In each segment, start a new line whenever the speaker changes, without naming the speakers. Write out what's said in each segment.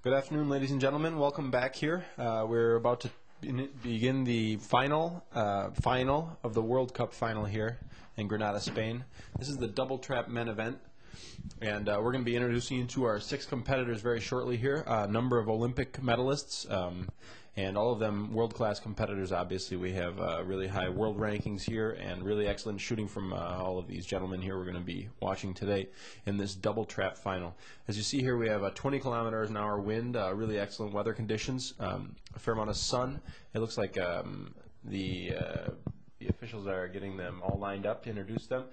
Good afternoon, ladies and gentlemen. Welcome back here. We're about to begin the final of the World Cup final here in Granada, Spain. This is the double trap men event, and we're going to be introducing you to our 6 competitors very shortly here. A number of Olympic medalists, and all of them world-class competitors. Obviously, we have really high world rankings here and really excellent shooting from all of these gentlemen here we're going to be watching today in this double trap final. As you see here, we have a 20 kilometers an hour wind, really excellent weather conditions, a fair amount of sun. It looks like the officials are getting them all lined up to introduce them.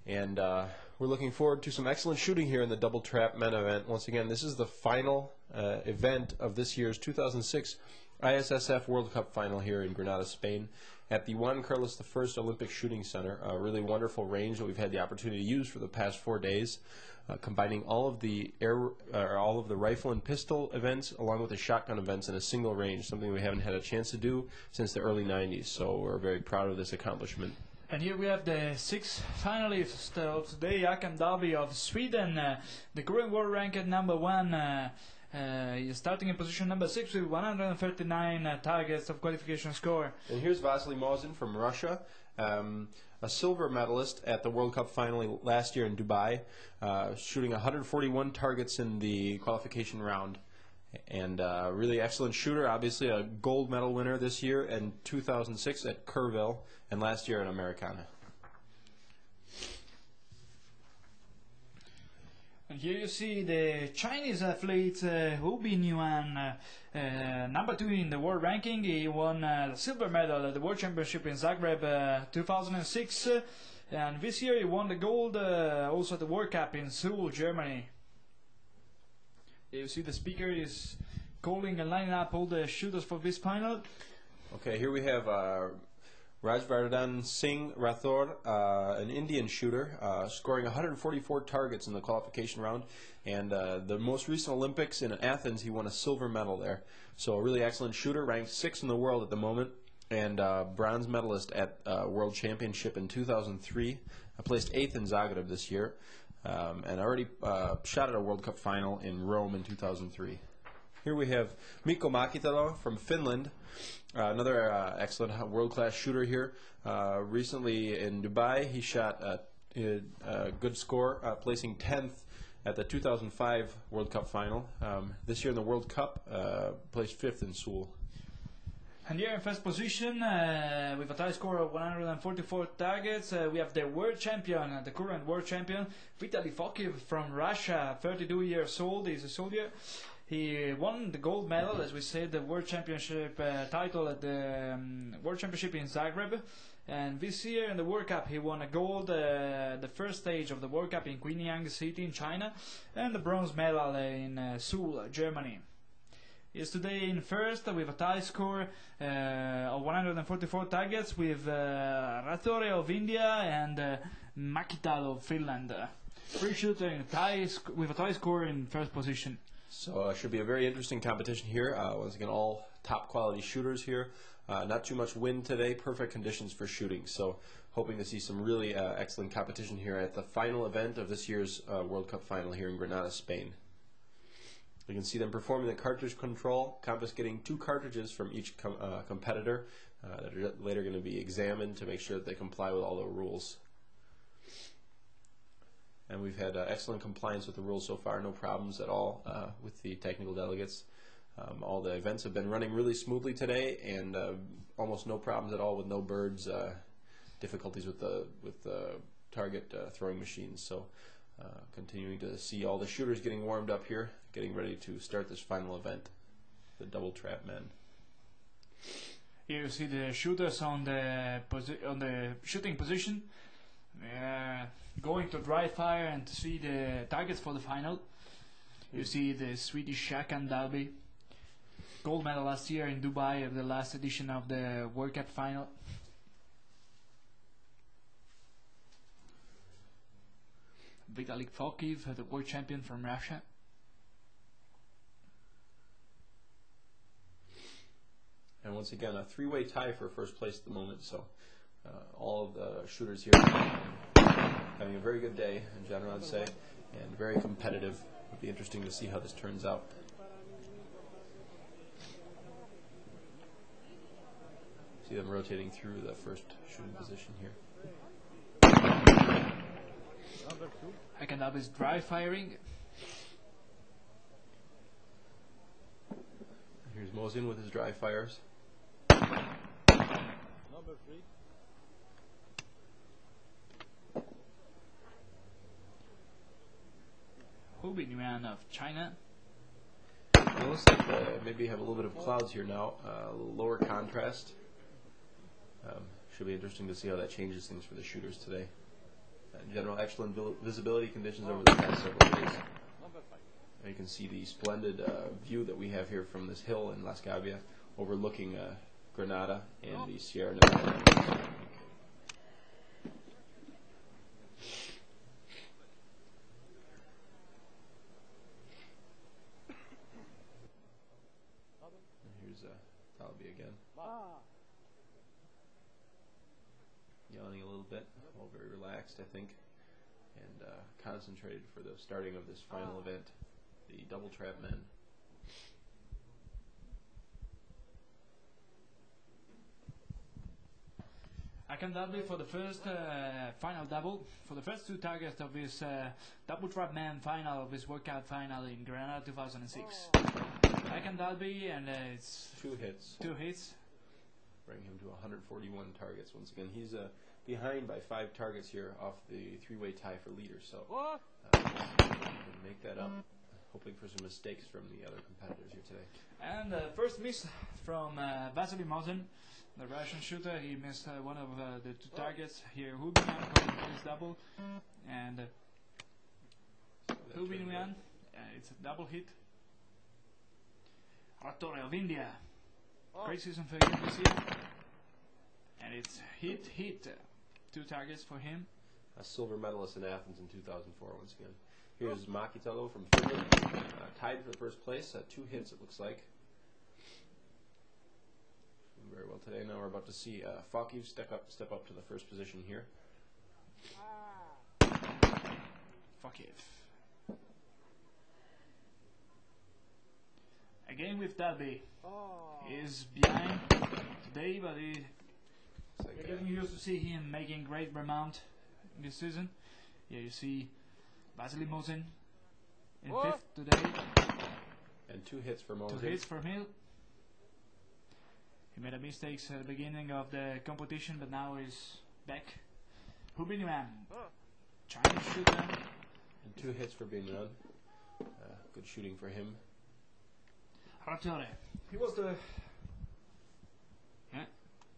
And we're looking forward to some excellent shooting here in the double trap men event. Once again, this is the final event of this year's 2006 ISSF World Cup final here in Granada, Spain, at the Juan Carlos I Olympic Shooting Center. A really wonderful range that we've had the opportunity to use for the past 4 days, combining all of the rifle and pistol events along with the shotgun events in a single range, something we haven't had a chance to do since the early 90s. So we're very proud of this accomplishment.
And here we have the 6 finalists of today. Håkan Dahlby of Sweden, the current world ranked #1, starting in position number 6 with 139 targets of qualification score.
And here's Vasily Mozin from Russia, a silver medalist at the World Cup final last year in Dubai, shooting 141 targets in the qualification round. And really excellent shooter, obviously a gold medal winner this year in 2006 at Kerrville and last year at Americana.
And here you see the Chinese athlete Hu Binyuan, number 2 in the world ranking. He won the silver medal at the World Championship in Zagreb 2006, and this year he won the gold also at the World Cup in Seoul, Germany. You see the speaker is calling and lining up all the shooters for this final.
Okay, here we have Rajvardhan Singh Rathore, an Indian shooter, scoring 144 targets in the qualification round, and the most recent Olympics in Athens, he won a silver medal there. So a really excellent shooter, ranked 6th in the world at the moment, and bronze medalist at World Championship in 2003. Placed 8th in Zagreb this year, and already shot at a World Cup final in Rome in 2003. Here we have Mikko Makitalo from Finland, another excellent world-class shooter here. Recently in Dubai, he shot a good score, placing 10th at the 2005 World Cup final. This year in the World Cup, placed 5th in Seoul.
And here in first position, with a tie score of 144 targets, we have the world champion, the current world champion, Vitaly Fokiv from Russia, 32 years old. He's a soldier. He won the gold medal, as we said, the World Championship title at the World Championship in Zagreb. And this year in the World Cup, he won a gold, the first stage of the World Cup in Qinyang City in China, and the bronze medal in Seoul, Germany. He is today in first with a tie score of 144 targets with Rathore of India and Makitalo of Finland. 3 shooters with a tie score in first position.
So it should be a very interesting competition here. Once again, all top quality shooters here. Not too much wind today, perfect conditions for shooting. So hoping to see some really excellent competition here at the final event of this year's World Cup final here in Granada, Spain. You can see them performing the cartridge control, confiscating 2 cartridges from each competitor that are later going to be examined to make sure that they comply with all the rules. And we've had excellent compliance with the rules so far, no problems at all with the technical delegates. All the events have been running really smoothly today, and almost no problems at all with no birds, difficulties with the target throwing machines. So continuing to see all the shooters getting warmed up here, getting ready to start this final event, the double trap men.
Here you see the shooters on the shooting position, going to dry fire and to see the targets for the final. You see the Swedish Håkan Dahlby, gold medal last year in Dubai of the last edition of the World Cup final. Vitaly Fokiv, the world champion from Russia.
And once again, a 3-way tie for first place at the moment. So all of the shooters here having a very good day in general, I'd say, and very competitive. It'll be interesting to see how this turns out. See them rotating through the first shooting position here.
Håkan Dahlby is dry firing.
Here's Mosin with his dry fires.
Hu Binyan of China.
It looks like maybe have a little bit of clouds here now, a little lower contrast. Should be interesting to see how that changes things for the shooters today. In general, excellent visibility conditions over the past several days. You can see the splendid view that we have here from this hill in Las Gavias, overlooking Granada and the Sierra Nevada. Here's Dahlby again. Yawning a little bit, all very relaxed, I think, and concentrated for the starting of this final event, the double trap men.
Håkan Dahlby for the first final double, for the first two targets of his double trap man final of his World Cup final in Granada 2006. Håkan Dahlby, and it's
Two hits. Bring him to 141 targets. Once again, he's behind by 5 targets here off the 3-way tie for leader. So can make that up. Hoping for some mistakes from the other competitors here today.
And first miss from Vasily Mosin, the Russian shooter. He missed one of the 2 targets here. Hu Binyan for his double, and Hu Binyan, it's a double hit. Ratore of India. Great season for him this year. And it's hit. 2 targets for him.
A silver medalist in Athens in 2004 once again. Here's Makitalo from Finland, tied for the first place. 2 hits, it looks like. Doing very well today. Now we're about to see Fakiv step up to the first position here.
Fakiv. Again with Dahlby. He's behind today, but we're getting used to see him making great remount in this season. Yeah, you see Vasily Mosin in 5th today.
And 2 hits for Mosin.
2 hits from him. He made a mistake at the beginning of the competition, but now he's back. Hu Binyan, Chinese shooter.
And 2 hits for Binyan. Good shooting for him.
Ratore. He was the...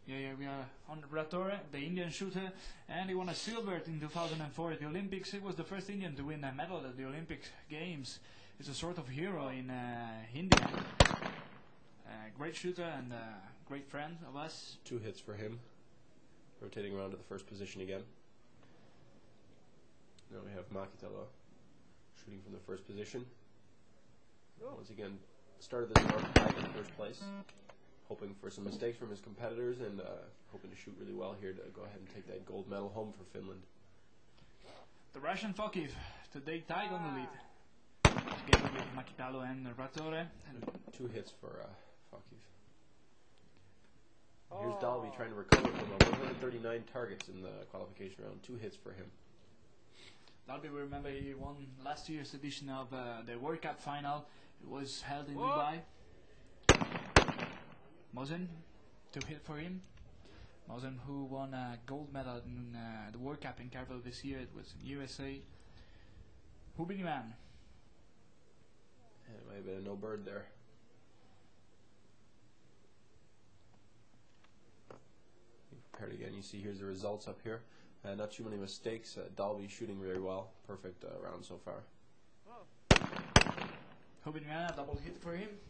Yeah, we are on Ratore, the Indian shooter, and he won a silver in 2004 at the Olympics. He was the first Indian to win a medal at the Olympic Games. He's a sort of hero in India. Great shooter and great friend of us.
2 hits for him. Rotating around to the first position again. Now we have Makitalo shooting from the first position. Once again, started this round tied in first place. Hoping for some mistakes from his competitors and hoping to shoot really well here to go ahead and take that gold medal home for Finland.
The Russian Fakiv today tied on the lead, together with Makitalo and Ratore.
And 2 hits for Fakiv. Here's Dahlby trying to recover from 139 targets in the qualification round. 2 hits for him.
Dahlby, we remember he won last year's edition of the World Cup final. It was held in Dubai. Mosin, 2 hits for him. Mosin, who won a gold medal in the World Cup in Carvel this year. It was in USA. Hu Binyan.
It might have been a no bird there. Prepared again. You see here's the results up here. Not too many mistakes. Dahlby shooting very well. Perfect round so far.
Hu Binyan, a double hit for him.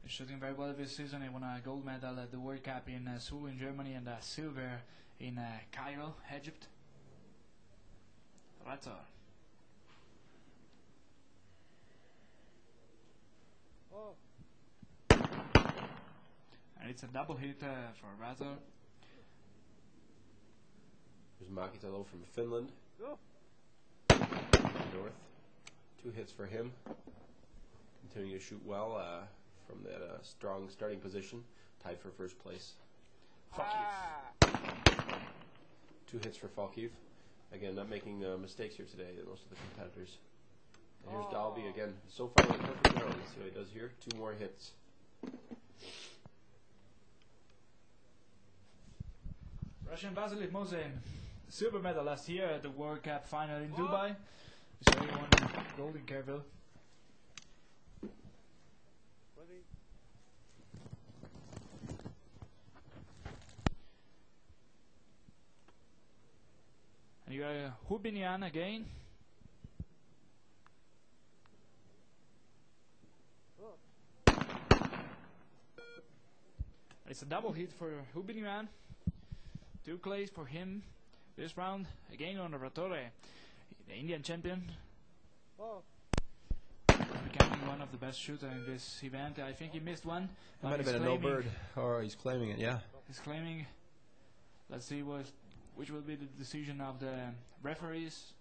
He's shooting very well this season. He won a gold medal at the World Cup in Seoul in Germany and a silver in Cairo, Egypt. Ratore. And it's a double hit for Ratore.
There's Makitalo from Finland. North. 2 hits for him. Continuing to shoot well from that strong starting position. tied for first place.
Fokiv.
2 hits for Fokiv. Again, not making mistakes here today, most of the competitors. And here's Dahlby again. So far, with a perfect round. Let's see what he does here. 2 more hits.
Russian Vasily Mosin, silver medal last year at the World Cup final in Dubai. So he won gold in Kerrville. And you got Hubinian again. It's a double hit for Hubinian. 2 clays for him this round. Again on the Ratore, the Indian champion. Becoming one of the best shooters in this event. I think he missed one.
It might have been a no bird, or he's claiming it, yeah.
He's claiming. Let's see which will be the decision of the referees.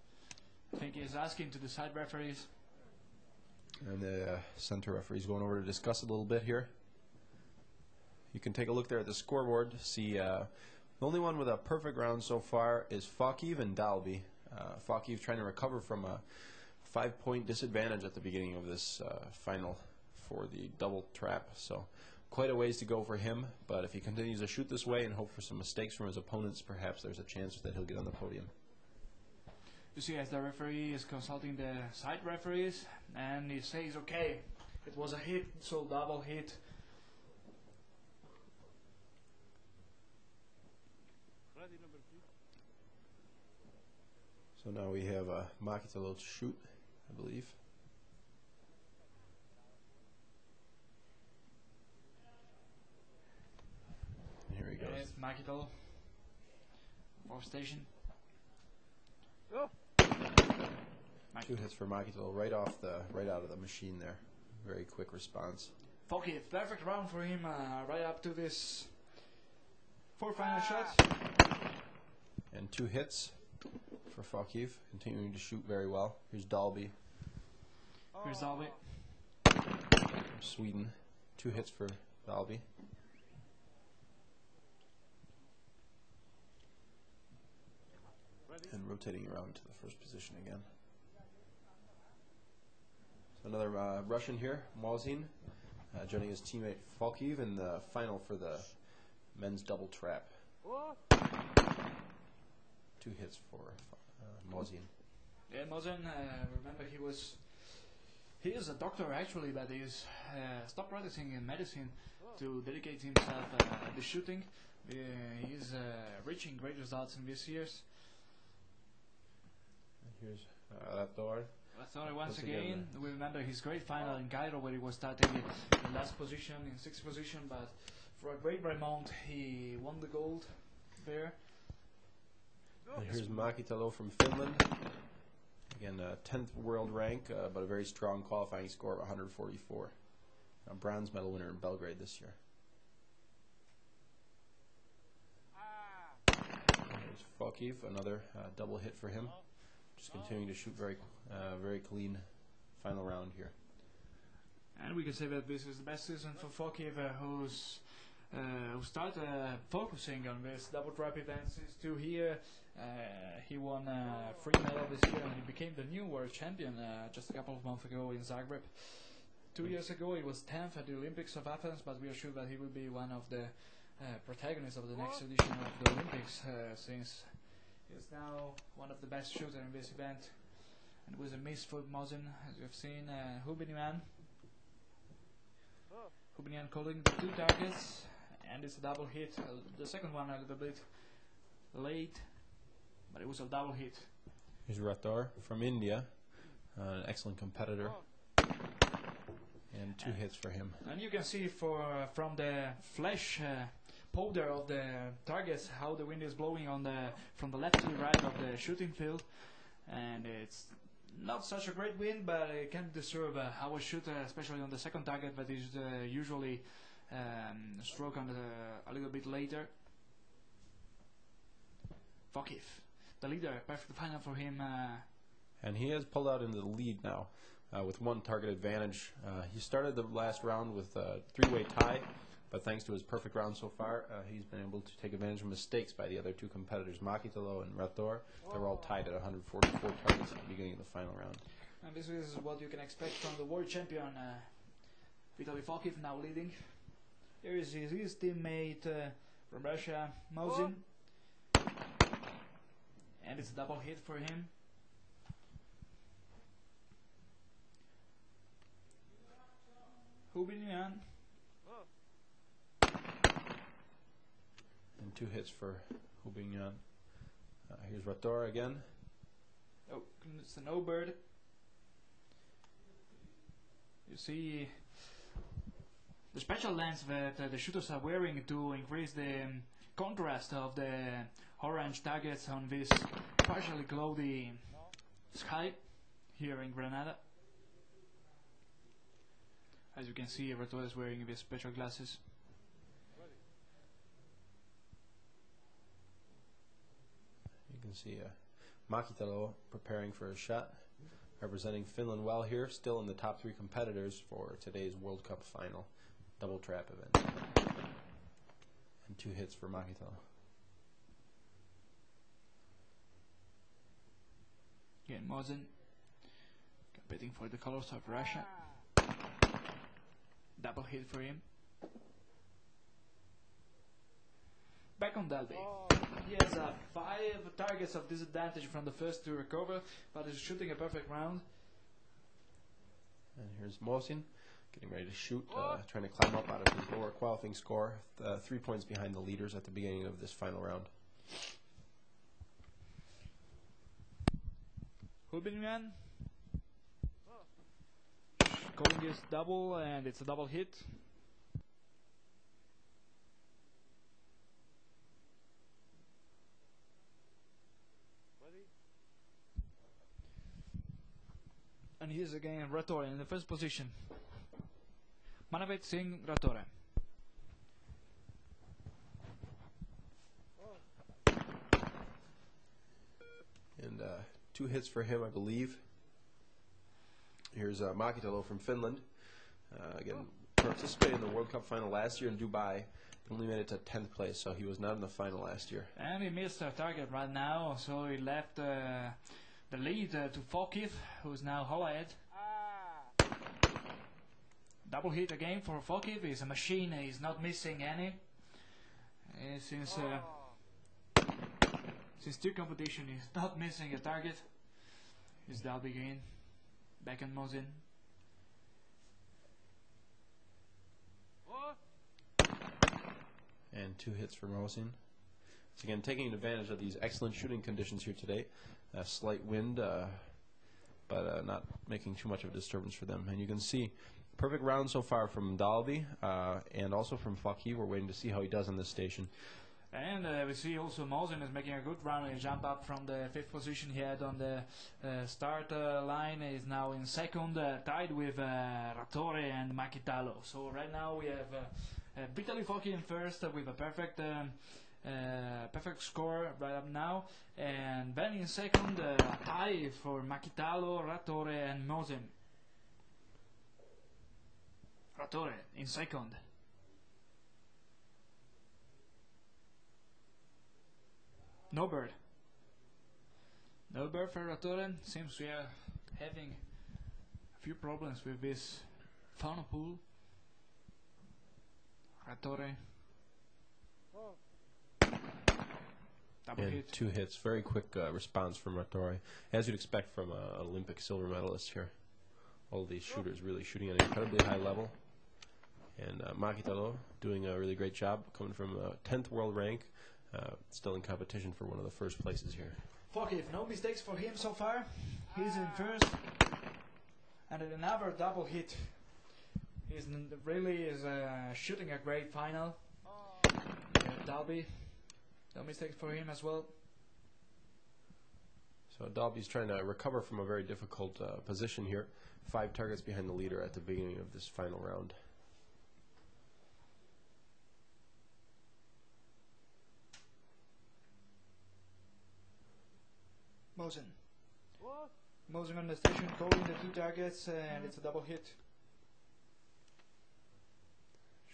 I think he's asking to decide referees.
And the center referee's going over to discuss a little bit here. You can take a look there at the scoreboard to see the only one with a perfect round so far is Fokiv and Dahlby. Fokiv trying to recover from a 5-point disadvantage at the beginning of this final for the double trap. So quite a ways to go for him, but if he continues to shoot this way and hope for some mistakes from his opponents, perhaps there's a chance that he'll get on the podium.
You see, as the referee is consulting the side referees, and he says, okay, it was a hit, so double hit.
So now we have Makitalo to shoot, I believe. And here he goes.
Yes, Makitalo. 4th station.
2 hits for Makitalo right out of the machine there. Very quick response.
Fokiv, perfect round for him, right up to this 4 final shots.
And 2 hits for Fokiv, continuing to shoot very well. Here's Dahlby.
Here's Dahlby.
From Sweden. 2 hits for Dahlby. And rotating around to the first position again. So another Russian here, Mozin, joining his teammate Fokiv in the final for the men's double trap. 2 hits for Mozin.
Yeah, Mozin, remember he is a doctor actually, but he's stopped practicing in medicine to dedicate himself to shooting. He's reaching great results in these years.
And here's Raptor.
Raptor once again. We remember his great final in Cairo where he was starting in last position, in 6th position, but for a great remount he won the gold there.
And here's Makitalo from Finland. Again, 10th world rank, but a very strong qualifying score of 144. A bronze medal winner in Belgrade this year. There's Fokiv, another double hit for him. Just continuing to shoot very clean final round here.
And we can say that this is the best season for Fokiv, who started focusing on this double trap event since 2 years. He won 3 medals this year and he became the new world champion just a couple of months ago in Zagreb. 2 years ago he was 10th at the Olympics of Athens, but we are sure that he will be one of the protagonists of the next edition of the Olympics, since he is now one of the best shooters in this event. And it was a miss for Mozin, as you have seen. Hubinian calling the 2 targets, and it's a double hit. The second one a little bit late, but it was a double hit.
Here's Raptor from India, an excellent competitor, and 2 hits for him.
And you can see from the flash powder of the targets how the wind is blowing from the left to the right of the shooting field, and it's not such a great wind, but it can disturb our shooter, especially on the second target that is usually struck on a little bit later. Fokiv, the leader, perfect final for him.
And he has pulled out into the lead now with 1 target advantage. He started the last round with a 3-way tie but thanks to his perfect round so far, he's been able to take advantage of mistakes by the other two competitors, Makitalo and Rator. They're all tied at 144 targets at the beginning of the final round.
And this is what you can expect from the world champion, Vitaly Fokiv, now leading. Here is his teammate from Russia, Mosin. And it's a double hit for him. Hubinyan.
And 2 hits for Hubinyan. Here's Rator again.
Oh, it's a no bird. You see the special lens that the shooters are wearing to increase the contrast of the orange targets on this partially cloudy sky here in Granada. As you can see, Rator is wearing these special glasses.
You can see Makitalo preparing for a shot, representing Finland well here, still in the top 3 competitors for today's World Cup final double trap event. And 2 hits for Makitalo.
Again, Mosin competing for the colors of Russia. Double hit for him. Back on Dahlby. He has 5 targets of disadvantage from the first to recover, but is shooting a perfect round.
And here's Mosin getting ready to shoot, trying to climb up out of his lower qualifying score, 3 points behind the leaders at the beginning of this final round.
Hubinyan going his double, and it's a double hit. And here's again Rator in the first position. Manavet Singh Ratore.
And 2 hits for him, I believe. Here's Makitalo from Finland. Again, participated in the World Cup final last year in Dubai. Only made it to 10th place, so he was not in the final last year.
And he missed a target right now, so he left the lead to Fokiv, who's now ahead. Double hit again for Fokiv. He's a machine. He's not missing any. Since 2 competition, he's not missing a target. Here's Dahlby again. Back on Mosin.
And 2 hits for Mosin. So again, taking advantage of these excellent shooting conditions here today. Slight wind, but not making too much of a disturbance for them. And you can see perfect round so far from Dahlby and also from Fokiv. We're waiting to see how he does on this station.
And we see also Mosin is making a good round. He jumped up from the 5th position he had on the start line. He's now in 2nd, tied with Ratore and Makitalo. So right now we have Vitaly Fokiv in 1st with a perfect score right up now, and then in 2nd, a tie for Makitalo, Ratore and Mosin. Ratore in 2nd. No bird. No bird for Ratore. Seems we are having a few problems with this fauna pool. Ratore. Double
And
hit.
2 hits. Very quick response from Rator, as you'd expect from an Olympic silver medalist here. All these shooters really shooting at an incredibly high level. And Makitalo doing a really great job, coming from 10th world rank, still in competition for one of the first places here.
Fokiv, no mistakes for him so far. He's in 1st. And another double hit. He's really shooting a great final. Dahlby, no mistakes for him as well.
So Dahlby's trying to recover from a very difficult position here. 5 targets behind the leader at the beginning of this final round.
Mosin. Mosin on the station, calling the 2 targets, and it's a double hit.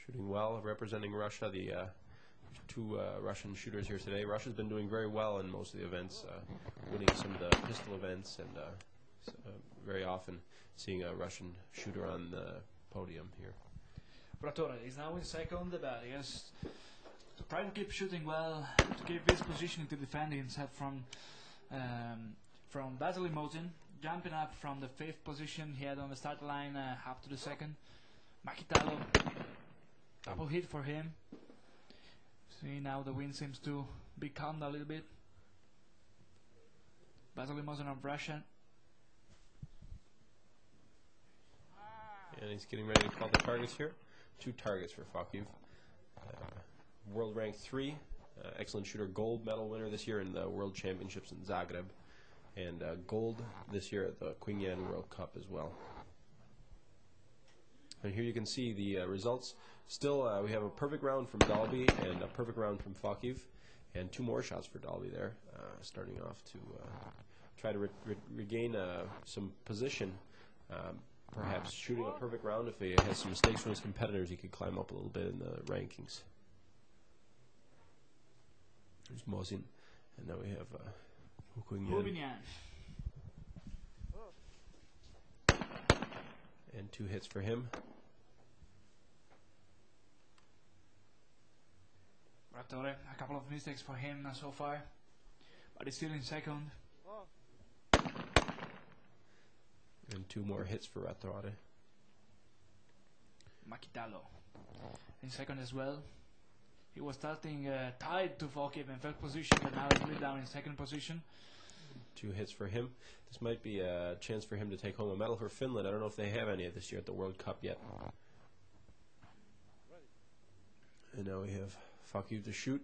shooting well, representing Russia. The two Russian shooters here today. Russia's been doing very well in most of the events, winning some of the pistol events, and very often seeing a Russian shooter on the podium here.
Ratore is now in second, but he has to try to keep shooting well, to keep his position to defend himself from Vasily Mosin, jumping up from the 5th position he had on the start line up to the 2nd. Makitalo, double hit for him. See, now the wind seems to be calmed a little bit. Vasily Mosin of Russia.
And he's getting ready to call the targets here. 2 targets for Fokiv. World rank 3, excellent shooter, gold medal winner this year in the World Championships in Zagreb, and gold this year at the Qingyan World Cup as well. And here you can see the results. Still, we have a perfect round from Dahlby and a perfect round from Fokiv, and 2 more shots for Dahlby there, starting off to try to regain some position. Perhaps shooting a perfect round. If he has some mistakes from his competitors, he could climb up a little bit in the rankings. There's Mosin, and now we have Håkan. And 2 hits for him.
Ratore, a couple of mistakes for him so far, but he's still in second.
And 2 more hits for Ratore.
Makitalo in second as well. He was starting tied to Fokiv in 3rd position, but now he's down in 2nd position.
2 hits for him. This might be a chance for him to take home a medal for Finland. I don't know if they have any this year at the World Cup yet. And now we have Fokiv to shoot,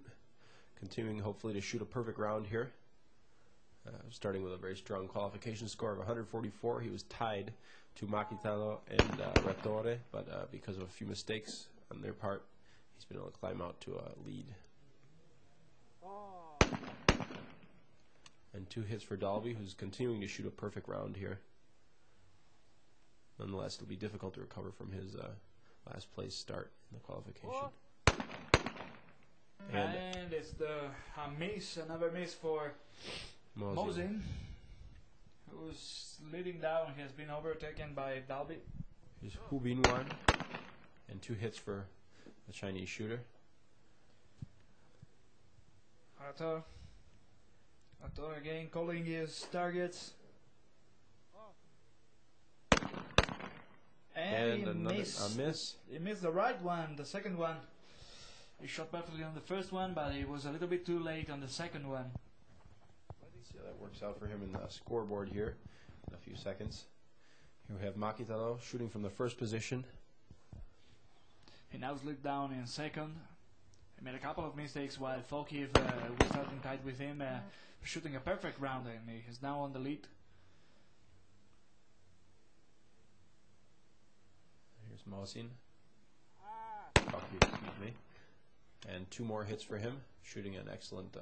continuing hopefully to shoot a perfect round here. Starting with a very strong qualification score of 144. He was tied to Makitalo and Ratore, but because of a few mistakes on their part, he's been able to climb out to a lead. And 2 hits for Dahlby, who's continuing to shoot a perfect round here. Nonetheless, it'll be difficult to recover from his last place start in the qualification.
And it's another miss for Mosin, who's leading down. He has been overtaken by Dahlby.
Here's Hu Binwan, and 2 hits for the Chinese shooter.
Ratore again calling his targets. And he missed. He missed the right one, the second one. He shot perfectly on the first one, but he was a little bit too late on the second one.
See how that works out for him in the scoreboard here in a few seconds. Here we have Makitalo shooting from the 1st position.
He now slipped down in second. He made a couple of mistakes while Fokiv was starting tight with him, shooting a perfect round, and he is now on the lead.
Here's Mosin. Fokiv, excuse me. And 2 more hits for him, shooting an excellent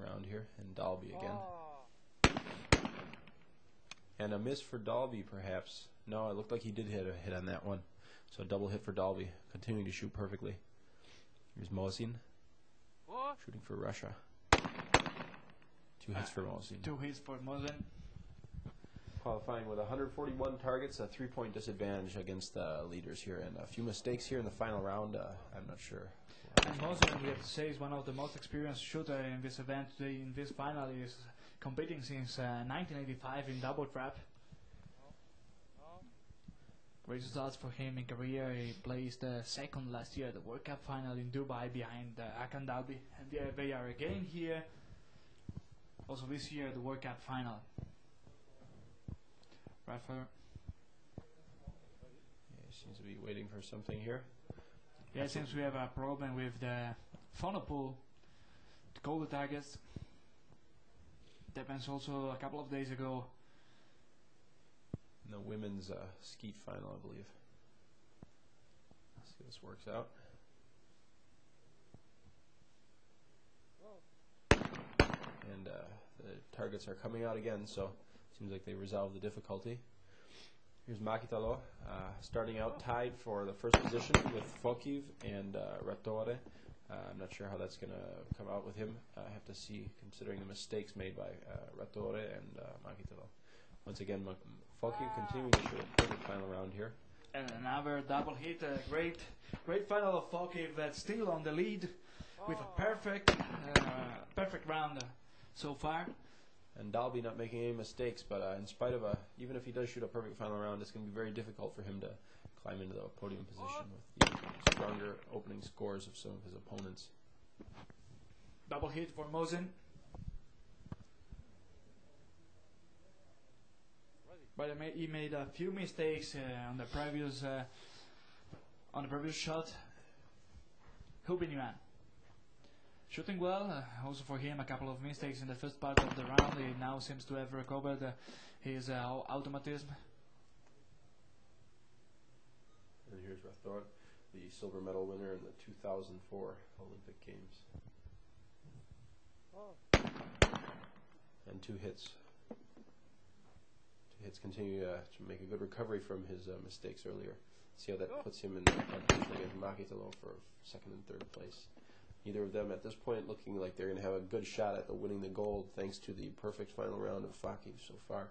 round here, and Dahlby again. And a miss for Dahlby, perhaps. No, it looked like he did hit a hit on that one. So a double hit for Dahlby, continuing to shoot perfectly. Here's Mosin, shooting for Russia. 2 hits for Mosin.
2 hits for Mosin.
Qualifying with 141 targets, a 3-point disadvantage against the leaders here, and a few mistakes here in the final round. I'm not sure.
And Mosin, we have to say, is one of the most experienced shooters in this event. In this final, he is competing since 1985 in double trap. Great results for him in career. He placed 2nd last year at the World Cup final in Dubai behind Håkan Dahlby, and they are again here. Also this year, the World Cup final. Bradford.
Yeah, seems to be waiting for something here.
Yeah, it seems we have a problem with the funnel pool to call the targets. Depends also a couple of days ago.
In the women's skeet final, I believe. Let's see how this works out. And the targets are coming out again, so seems like they resolved the difficulty. Here's Makitalo, starting out tied for the first position with Fokiv and Ratore. I'm not sure how that's going to come out with him. I have to see, considering the mistakes made by Ratore and Makitalo. Once again, Fokiv continuing to show a perfect final round here.
And another double hit, a great final of Fokiv that's still on the lead with a perfect round so far.
And Dahlby not making any mistakes, but in spite of even if he does shoot a perfect final round, it's going to be very difficult for him to climb into the podium position with the stronger opening scores of some of his opponents.
Double hit for Mosin. But he made a few mistakes on the previous shot. Hubin Yuan. Shooting well, also for him a couple of mistakes in the first part of the round. He now seems to have recovered his automatism.
And here's Rathod, the silver medal winner in the 2004 Olympic Games. And two hits. Two hits continue to make a good recovery from his mistakes earlier. See how that puts him in the competition against Makitalo for second and third place. Neither of them at this point looking like they're going to have a good shot at winning the gold thanks to the perfect final round of Fokiv so far.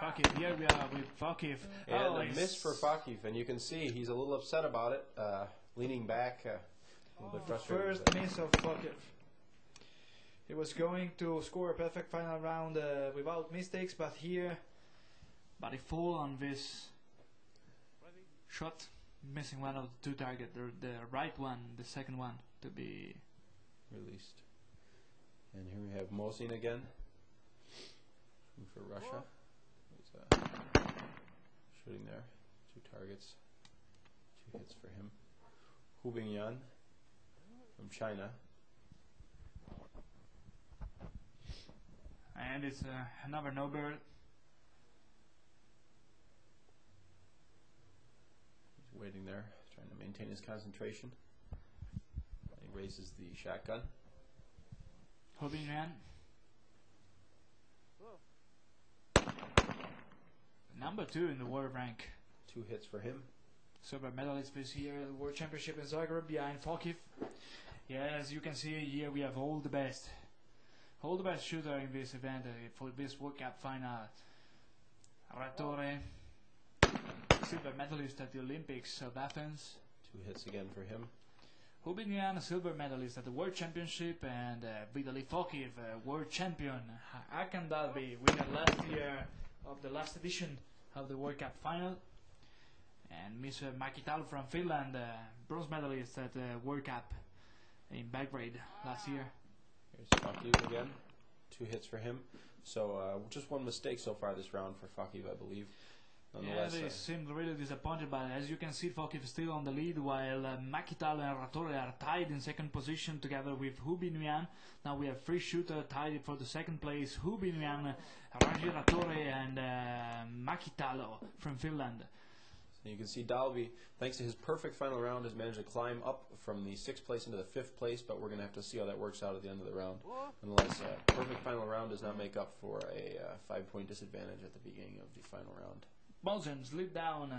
Fokiv, here we are with Fokiv.
And a miss for Fokiv, and you can see he's a little upset about it, leaning back, a little bit frustrated.
First miss of Fokiv. He was going to score a perfect final round without mistakes, but he fall on this shot. Missing one of the two targets, the right one, the second one to be
released. And here we have Mosin again for Russia. He's shooting there, two targets, two hits for him. Hu Bingyan from China.
And it's another no bird.
Waiting there, trying to maintain his concentration. He raises the shotgun.
Hubin Yuan. Number 2 in the world rank.
Two hits for him.
Silver medalist this year at the World Championship in Zagreb behind Fokiv. Yeah, as you can see here we have all the best shooter in this event for this World Cup final. Ratore, silver medalist at the Olympics of Athens.
Two hits again for him.
Hubin Yuan, a silver medalist at the World Championship, and Vitaly Fokiv, world champion. Håkan Dahlby, winner last year of the last edition of the World Cup final. And Mr. Makitalo from Finland, bronze medalist at the World Cup in Belgrade last year.
Here's Fokiv again. Two hits for him. So just one mistake so far this round for Fokiv, I believe.
Yeah, they seemed really disappointed, but as you can see, Fokiv is still on the lead, while Makitalo and Ratore are tied in second position together with Hubin Yuan. Now we have three shooters tied for the second place: Hubin Yuan, Raji Ratore, and Makitalo from Finland.
So you can see Dahlby, thanks to his perfect final round, has managed to climb up from the 6th place into the 5th place, but we're going to have to see how that works out at the end of the round. Nonetheless, perfect final round does not make up for a 5-point disadvantage at the beginning of the final round.
Mosin slid down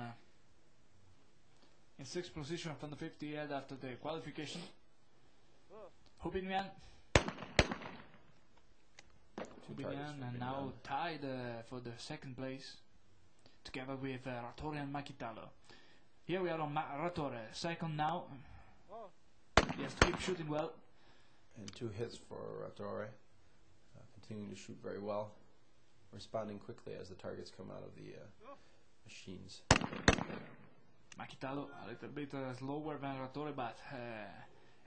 in 6th position from the 50th after the qualification. Hubin Yuan. And now tied for the 2nd place, together with Ratore and Makitalo. Here we are on Ratore, second now. He has to keep shooting well.
And two hits for Ratore, continuing to shoot very well, responding quickly as the targets come out of the machines.
Makitalo a little bit slower than Ratore, but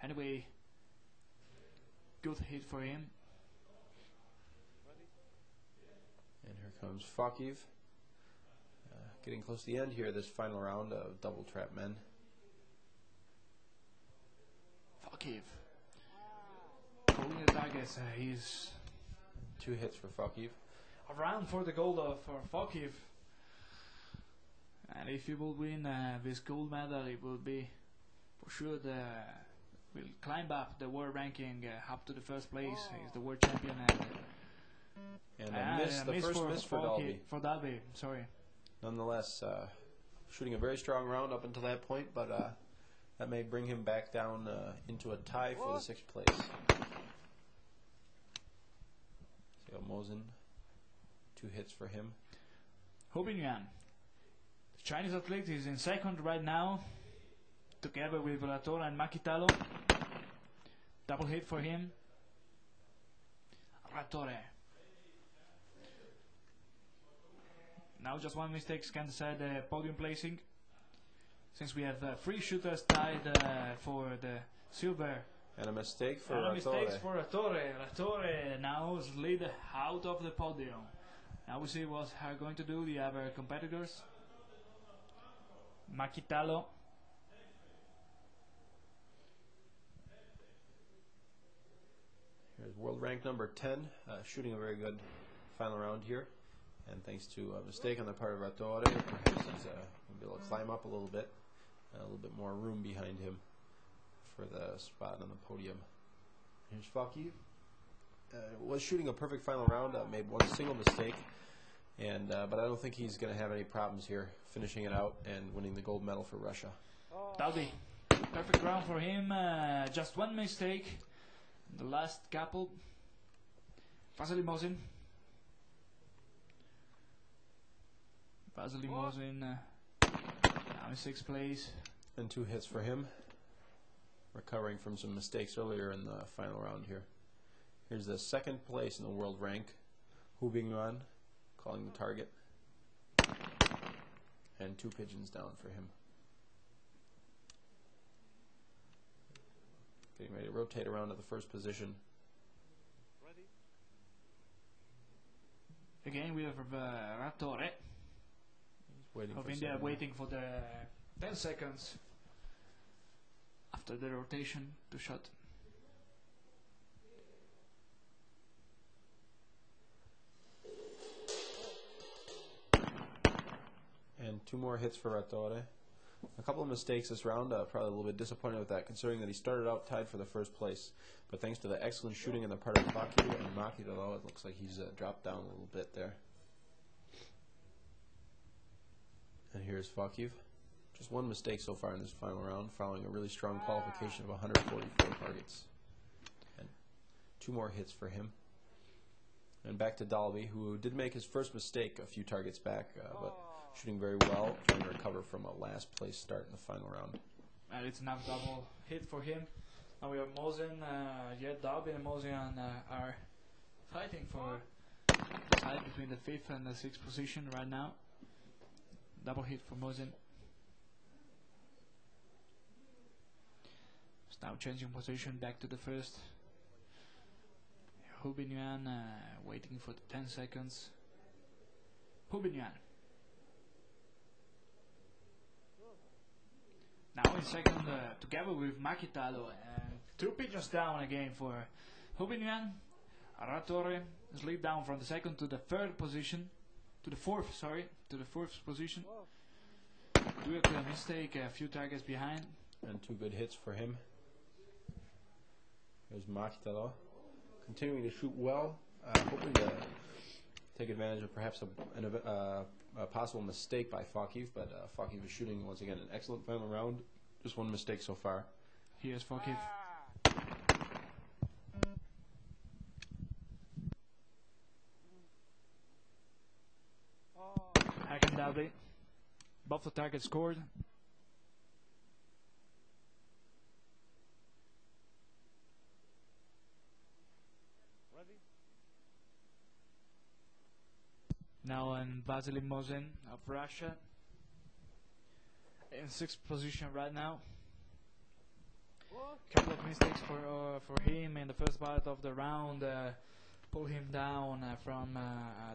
anyway, good hit for him.
And here comes Fokiv, getting close to the end here, this final round of double trap men.
Fokiv calling the targets. He's
two hits for Fokiv.
A round for the gold for Fokiv. And if he will win this gold medal, it will be for sure will climb up the world ranking up to the 1st place. He's the world champion.
And a miss, the first miss for Dahlby.
For Dahlby, sorry.
Nonetheless, shooting a very strong round up until that point, but that may bring him back down into a tie for the 6th place. See how Mosin, 2 hits for him.
Hubin Yuan, the Chinese athlete, is in 2nd right now, together with Rattora and Makitalo. Double hit for him. Rattora. Now just one mistake can decide the podium placing. Since we have 3 shooters tied for the silver.
And a mistake for
And
Rattora.
mistakes for Rattora. Rattora now is lead out of the podium. Now we see what are going to do the other competitors. Makitalo.
Here's world rank number 10, shooting a very good final round here. And thanks to a mistake on the part of Rattora, perhaps he's going to be able to climb up a little bit. A little bit more room behind him for the spot on the podium. Here's Faki. Was shooting a perfect final round, made one single mistake, and but I don't think he's going to have any problems here, finishing it out and winning the gold medal for Russia.
Dahlby. Perfect round for him, just one mistake. The last couple. Vasily Mosin. Vasily Mosin now in 6th place.
And 2 hits for him, recovering from some mistakes earlier in the final round here. Here's the 2nd place in the world rank, Hubin Yuan, calling the target. And 2 pigeons down for him. Getting ready to rotate around to the 1st position.
Again we have Rattora of India waiting for the 10 seconds after the rotation to shot.
And 2 more hits for Rattora. A couple of mistakes this round, probably a little bit disappointed with that, considering that he started out tied for the 1st place. But thanks to the excellent shooting on the part of Faki and Makitalo, it looks like he's dropped down a little bit there. And here's Fakiv. Just 1 mistake so far in this final round, following a really strong qualification of 144 targets. And 2 more hits for him. And back to Dahlby, who did make his first mistake a few targets back, but shooting very well, trying to recover from a last place start in the final round.
And it's another double hit for him. Now we have Mosin, Dahlby and Mosin are fighting for the tie between the 5th and the 6th position right now. Double hit for Mosin. It's now changing position back to the 1st. Hubin Yuan waiting for the 10 seconds. Hubin Yuan. Now in 2nd together with Makitalo, and 2 pigeons down again for Hubin Yuan. Rattora is lead down from the 2nd to the 3rd position. To the 4th, sorry, to the 4th position. Due to a mistake, a few targets behind.
And 2 good hits for him. There's Makitalo, continuing to shoot well, hoping to take advantage of perhaps a possible mistake by Fakiv, but Fakiv is shooting once again an excellent final round. Just 1 mistake so far.
Here's Fakiv. Håkan Dahlby. Both the targets scored. Now in Vasily Mosin of Russia in 6th position right now. Couple of mistakes for him in the first part of the round, pull him down from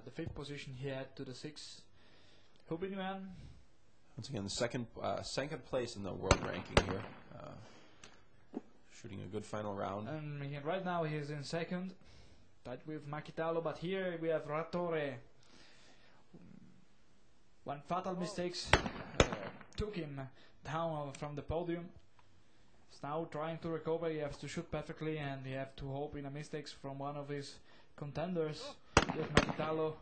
the 5th position he had to the 6th. Hubin Yuan.
Once again, the second place in the world ranking here. Shooting a good final round.
And right now he is in 2nd, tied with Makitalo, but here we have Rattora. 1 fatal mistakes took him down from the podium. He's now trying to recover. He has to shoot perfectly, and he have to hope in a mistakes from one of his contenders. Here's Makitalo.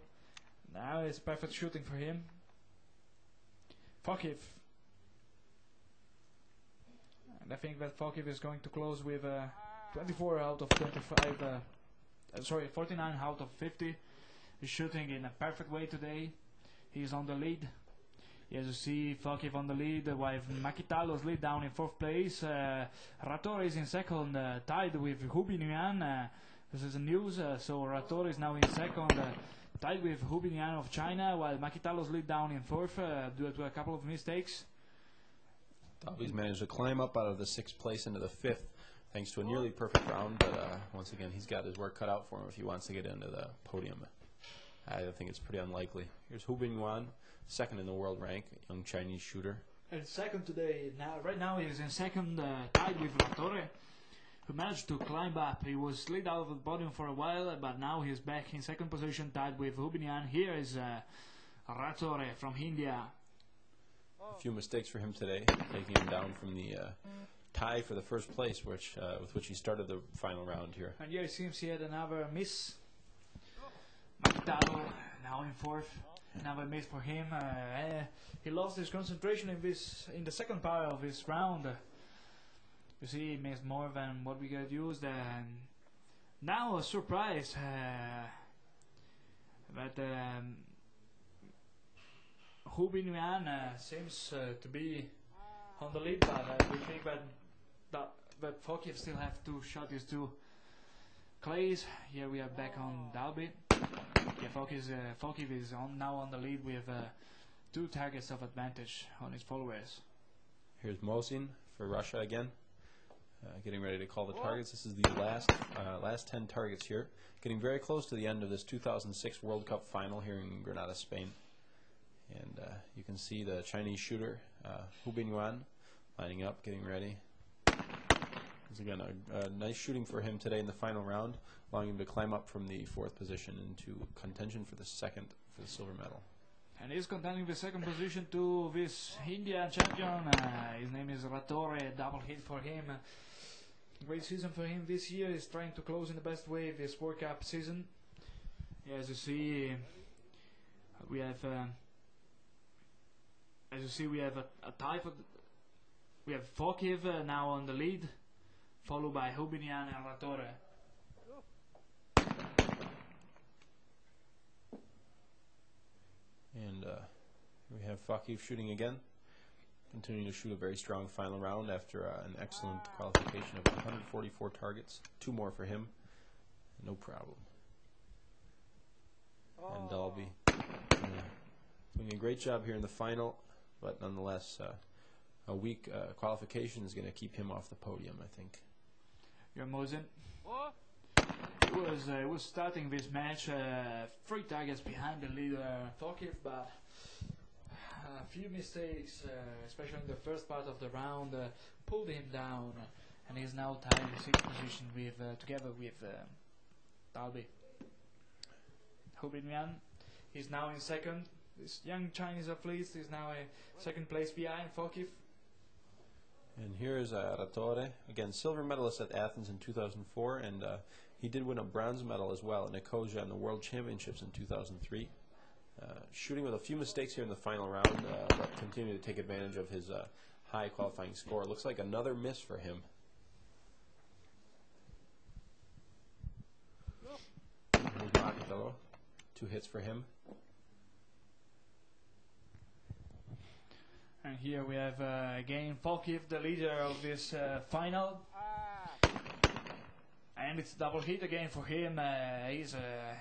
Now it's perfect shooting for him. Fokiv. And I think that Fokiv is going to close with 24 out of 25. 49 out of 50. He's shooting in a perfect way today. He's on the lead. As you see, Fokiv on the lead, while Makitalo's lead down in 4th place. Ratore is in 2nd, tied with Hubinian. This is the news, so Ratore is now in 2nd, tied with Hubinian of China, while Makitalo's lead down in 4th due to a couple of mistakes.
Dahlby's managed to climb up out of the 6th place into the 5th, thanks to a nearly perfect round, but once again, he's got his work cut out for him if he wants to get into the podium. I think it's pretty unlikely. Here's Hu Bingyuan, 2nd in the world rank, young Chinese shooter.
And 2nd today. Right now he is in 2nd, tied with Ratore, who managed to climb up. He was slid out of the podium for a while, but now he's back in 2nd position, tied with Hubinian. Here is Ratore from India.
A few mistakes for him today, taking him down from the tie for the 1st place, with which he started the final round here.
And here it seems he had another miss. Makitalo now in 4th. Another miss for him. He lost his concentration in the 2nd part of this round. You see, he missed more than what we got used. Now a surprise that Hu Bingyuan seems to be on the lead, but we think that Fokiv still have to shot his 2 clays. Here we are back on Dahlby. Yeah, Fokiv is now on the lead with 2 targets of advantage on his followers.
Here's Mosin for Russia again, getting ready to call the targets. This is the last 10 targets here, getting very close to the end of this 2006 World Cup final here in Granada, Spain. And you can see the Chinese shooter, Hu Bingyuan, lining up, getting ready. Once again, a nice shooting for him today in the final round, allowing him to climb up from the 4th position into contention for the silver medal.
And he's contending the 2nd position to this Indian champion. His name is Ratore, double hit for him. Great season for him this year. He's trying to close in the best way this World Cup season. As you see, we have a tie for. We have Fokiv now on the lead, followed by Hubinian and Ratore.
And we have Fokiv shooting again, continuing to shoot a very strong final round after an excellent qualification of 144 targets. 2 more for him, no problem. And Dahlby doing a great job here in the final, but nonetheless, a weak qualification is going to keep him off the podium, I think.
You're Mosin. He was starting this match 3 targets behind the leader Fokiv, but a few mistakes, especially in the first part of the round, pulled him down, and he's now tied in 6th position with together with Dahlby. Hu Bingyuan, he's now in 2nd. This young Chinese athlete is now a 2nd place behind Fokiv.
And here's Ratore, again silver medalist at Athens in 2004, and he did win a bronze medal as well in Nicosia in the World Championships in 2003. Shooting with a few mistakes here in the final round, but continuing to take advantage of his high qualifying score. Looks like another miss for him. 2 hits for him.
And here we have again Fokiv, the leader of this final. And it's double hit again for him. He's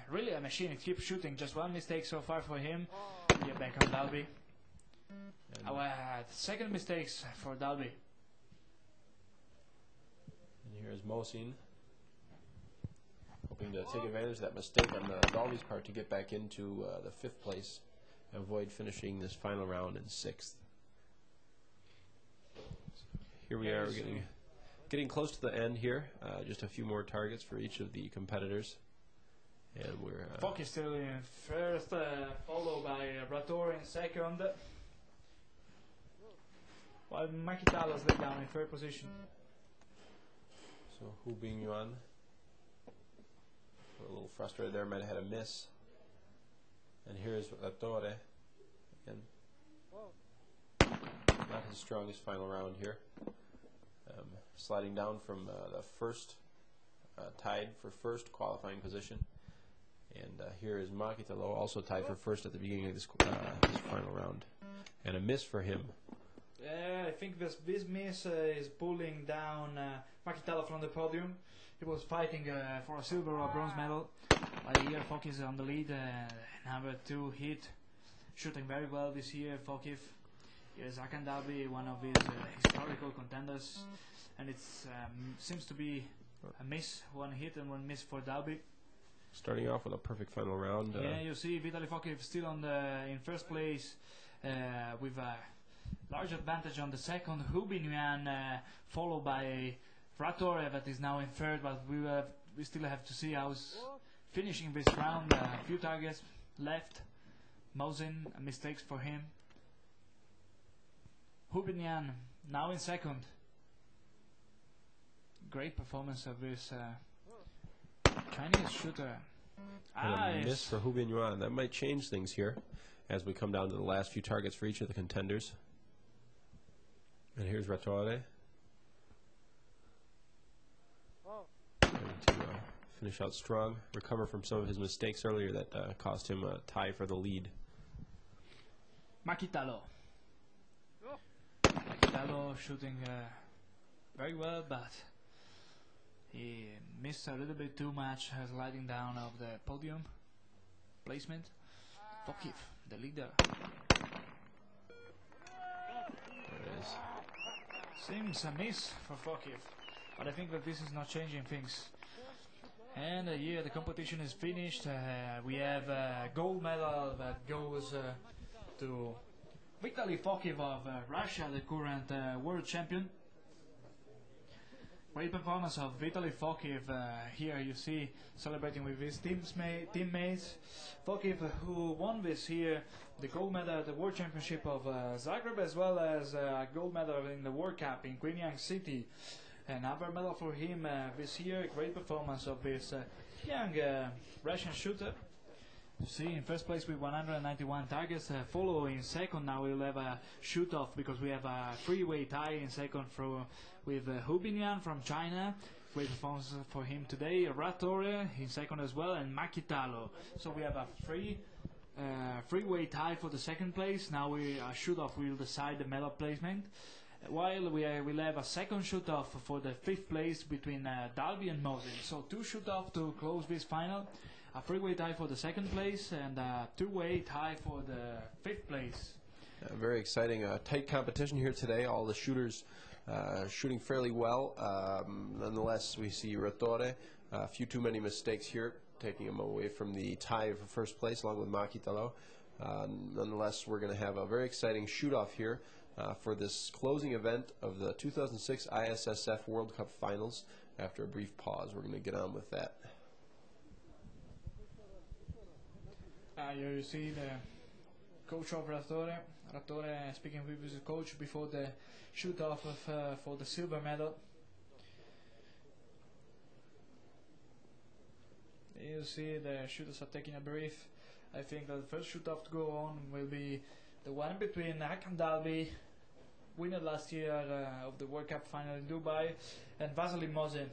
really a machine. He keeps shooting. Just 1 mistake so far for him. Here back on Dahlby. 2nd mistakes for Dahlby.
And here's Mosin, hoping to take advantage of that mistake on Dahlby's part to get back into the 5th place and avoid finishing this final round in 6th. Here we are, getting close to the end here. Just a few more targets for each of the competitors, and we're.
Fokiv still in 1st, followed by Ratore in 2nd, while Makitalo's laid down in 3rd position.
So Hu Bingyuan, a little frustrated there, might have had a miss. And here's Ratore again. Not his strongest final round here. Sliding down from the first, tied for first qualifying position. And here is Makitalo, also tied for first at the beginning of this final round. And a miss for him.
Yeah, I think this miss is pulling down Makitalo from the podium. He was fighting for a silver or bronze medal. But here Fokif is on the lead. Number 2 hit. Shooting very well this year, Fokif. Here's Håkan Dahlby, one of his historical contenders. And it seems to be a miss, one hit and one miss for Dahlby.
Starting off with a perfect final round.
Yeah, you see Vitaly Fokif still in first place with a large advantage on the second. Hubin Yuan followed by Ratore that is now in third, but we still have to see how's finishing this round. A few targets left. Mosin, mistakes for him. Hubin Yuan now in second. Great performance of this Chinese shooter.
And a miss for Hubin Yuan. That might change things here as we come down to the last few targets for each of the contenders. And here's Ratore. Trying to finish out strong, recover from some of his mistakes earlier that cost him a tie for the lead.
Makitalo shooting very well, but he missed a little bit too much, sliding down of the podium placement. Fokif, the leader.
There it is.
Seems a miss for Fokif, but I think that this is not changing things. And here the competition is finished. We have a gold medal that goes to Vitaly Fokif of Russia, the current world champion. Great performance of Vitaly Fokif. Here you see celebrating with his teammates. Fokif, who won this year the gold medal at the World Championship of Zagreb, as well as a gold medal in the World Cup in Granada City. Another medal for him this year. Great performance of this young Russian shooter. You see, in first place with 191 targets, following second. Now we'll have a shoot-off because we have a three-way tie in second with Hubin Yuan from China. Great performance for him today. Ratore in second as well, and Makitalo. So we have a three-way tie for the second place. Now a shoot-off will decide the medal placement. While we'll have a second shoot-off for the fifth place between Dahlby and Mosin. So 2 shoot-off to close this final. A three-way tie for the second place and a 2-way tie for the fifth place.
Very exciting, tight competition here today. All the shooters shooting fairly well. Nonetheless, we see Ratore, a few too many mistakes here, taking him away from the tie for first place, along with Makitalo. Nonetheless, we're going to have a very exciting shoot-off here for this closing event of the 2006 ISSF World Cup Finals. After a brief pause, we're going to get on with that.
Here you see the coach of Ratore. Ratore speaking with his coach before the shoot-off for the silver medal. You see the shooters are taking a brief. I think that the first shoot-off to go on will be the one between Håkan Dahlby, winner last year of the World Cup final in Dubai, and Vasily Mosin.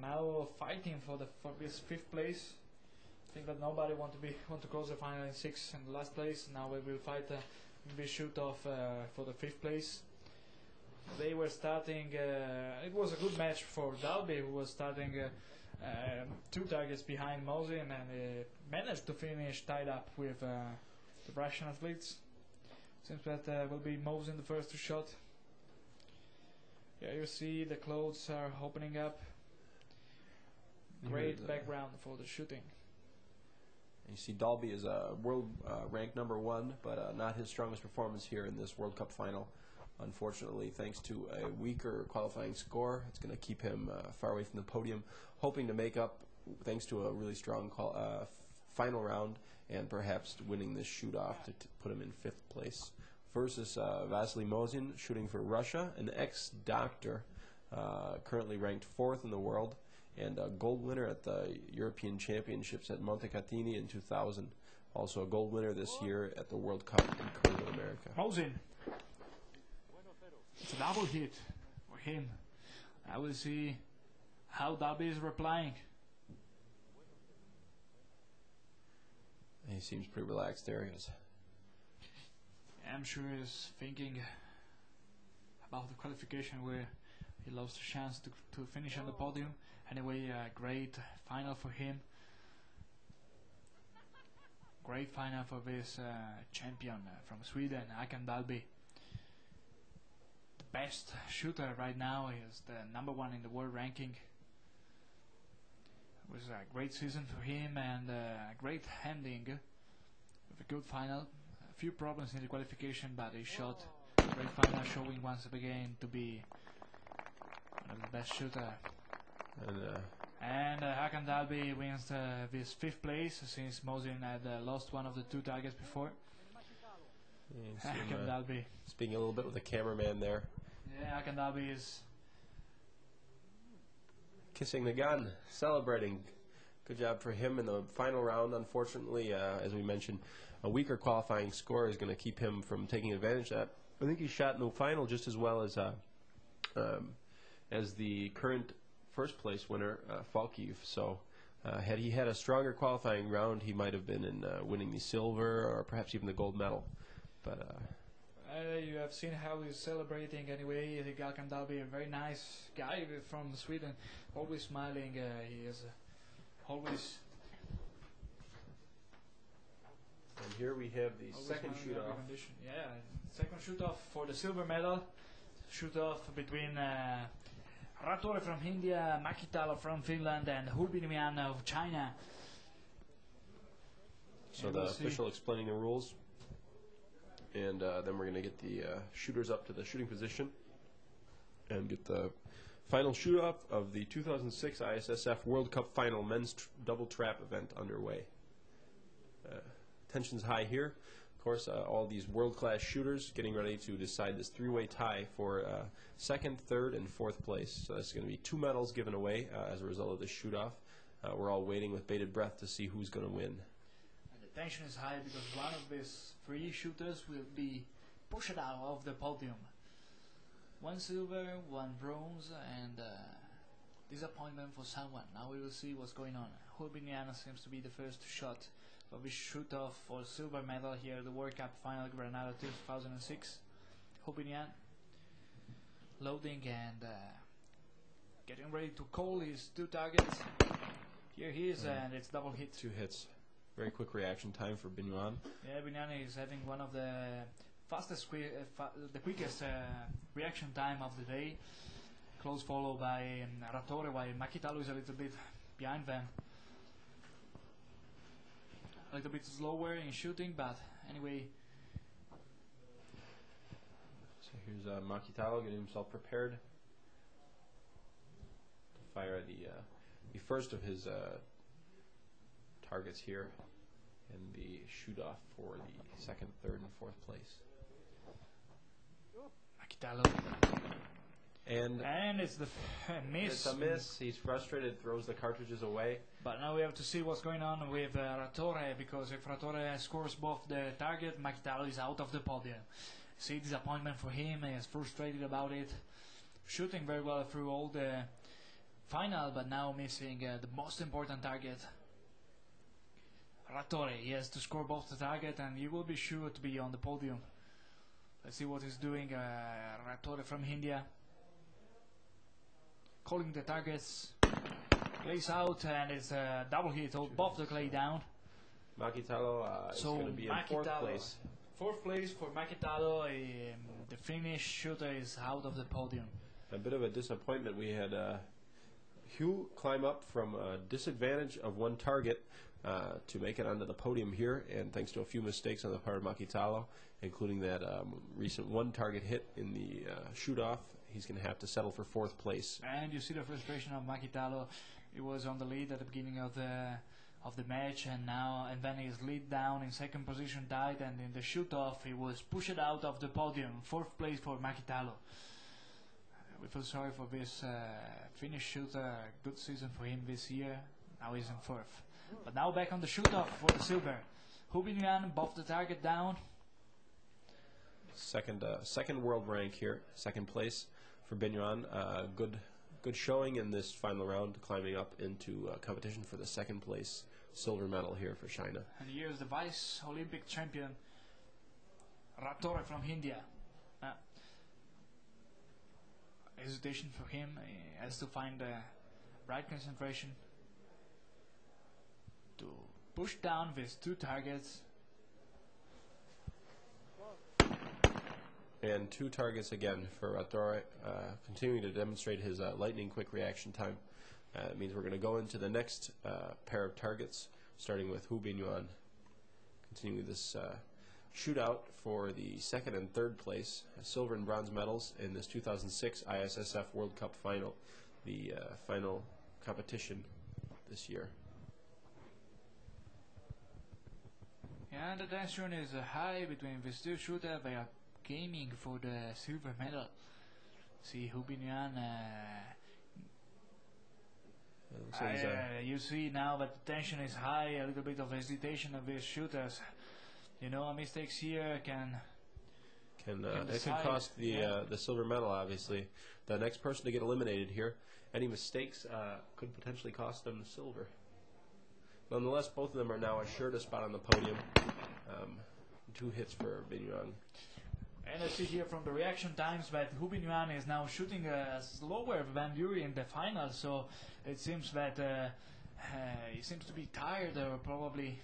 Now fighting for this fifth place. I think that nobody want to close the final in 6th and last place. Now we will fight this shoot-off for the 5th place. They were starting. It was a good match for Dahlby, who was starting 2 targets behind Mosin, and managed to finish tied up with the Russian athletes. Seems that will be Mosin the first to shot. Yeah, you see the clothes are opening up. Great background for the shooting.
You see Dahlby is a world ranked #1, but not his strongest performance here in this World Cup final. Unfortunately, thanks to a weaker qualifying score, it's going to keep him far away from the podium, hoping to make up thanks to a really strong final round and perhaps winning this shoot-off to put him in 5th place. Versus Vasily Mosin, shooting for Russia, an ex-doctor, currently ranked 4th in the world, and a gold winner at the European Championships at Montecatini in 2000.
also a gold winner this year at the World Cup in Copa America.
Mosin. It's a double hit for him. I will see how Dahlby is replying.
He seems pretty relaxed there.
I'm sure he's thinking about the qualification where he lost a chance to finish on the podium. Anyway, a great final for him. Great final for this champion from Sweden, Håkan Dahlby. The best shooter right now. He is the #1 in the world ranking. It was a great season for him and a great ending with a good final. A few problems in the qualification, but he shot a great final, showing once again to be one of the best shooters. And Håkan Dahlby wins this 5th place since Mosin had lost one of the 2 targets before. Håkan Dahlby.
Speaking a little bit with the cameraman there.
Yeah, Håkan Dahlby is
kissing the gun, celebrating. Good job for him in the final round. Unfortunately, as we mentioned, a weaker qualifying score is going to keep him from taking advantage of that. I think he shot in the final just as well as the current first place winner, Falkiv. So had he had a stronger qualifying round, he might have been in winning the silver or perhaps even the gold medal. But
you have seen how he's celebrating anyway. I think Håkan Dahlby, a very nice guy from Sweden, always smiling. He is always.
And here we have the second shoot-off.
Yeah, second shoot-off for the silver medal. Shoot-off between Ratore from India, Makitalo from Finland, and Hurbinian of China.
So the official explaining the rules. And then we're going to get the shooters up to the shooting position and get the final shoot-off of the 2006 ISSF World Cup Final Men's Double Trap event underway. Tension's high here. Of course, all these world-class shooters getting ready to decide this 3-way tie for 2nd, 3rd, and 4th place. So that's going to be 2 medals given away as a result of this shoot-off. We're all waiting with bated breath to see who's going to win.
The tension is high because one of these 3 shooters will be pushed out of the podium. 1 silver, 1 bronze, and disappointment for someone. Now we will see what's going on. Hurbinian seems to be the first shot of his shoot-off for silver medal here at the World Cup Final Granada 2006. Hurbinian loading and getting ready to call his 2 targets. Here he is, and it's double hit.
2 hits. Very quick reaction time for Binyan.
Yeah, Binyan is having one of the fastest, the quickest reaction time of the day. Close follow by Ratore, while Makitalo is a little bit behind them. A little bit slower in shooting, but anyway.
So here's Makitalo getting himself prepared to fire the first of his targets here in the shoot-off for the 2nd, 3rd, and 4th place.
Makitalo.
And
it's the miss.
It's a miss. He's frustrated, throws the cartridges away.
But now we have to see what's going on with Ratore, because if Ratore scores both the target, Makitalo is out of the podium. See, disappointment for him. He is frustrated about it. Shooting very well through all the final, but now missing the most important target. Ratore, he has to score both the target, and he will be sure to be on the podium. Let's see what he's doing. Ratore from India. Calling the targets, plays out, and it's a double hit, both the clay down.
Makitalo is going to be in 4th place.
4th place for Makitalo. The Finnish shooter is out of the podium.
A bit of a disappointment. We had Hugh climb up from a disadvantage of 1 target to make it onto the podium here, and thanks to a few mistakes on the part of Makitalo, including that recent 1 target hit in the shoot-off, he's going to have to settle for 4th place.
And you see the frustration of Makitalo. He was on the lead at the beginning of the match, and then his lead down in 2nd position died, and in the shoot-off he was pushed out of the podium. 4th place for Makitalo. We feel sorry for this Finnish shooter. Good season for him this year. Now he's in 4th. But now back on the shoot-off for the silver. Hubinyan buffed the target down.
Second world rank here, second place for Bignan. Good showing in this final round, climbing up into competition for the second place silver medal here for China.
And here's the vice Olympic champion, Ratore from India. Hesitation for him. He has to find the right concentration to push down with 2 targets.
And 2 targets again for Ratore, continuing to demonstrate his lightning quick reaction time. It means we're going to go into the next pair of targets, starting with Hubinyan. Continuing this shootout for the second and third place, silver and bronze medals in this 2006 ISSF World Cup final, the final competition this year.
Yeah, the tension is high between these 2 shooters. They are gaming for the silver medal. See Hubinyan. You see now that the tension is high. A little bit of hesitation of these shooters. You know, mistakes here can
it can cost the silver medal. Obviously, the next person to get eliminated here. Any mistakes could potentially cost them the silver. Nonetheless, both of them are now assured a spot on the podium. 2 hits for Bignan.
And I see here from the reaction times that Hubinyan is now shooting slower than during the final, so it seems that he seems to be tired, or probably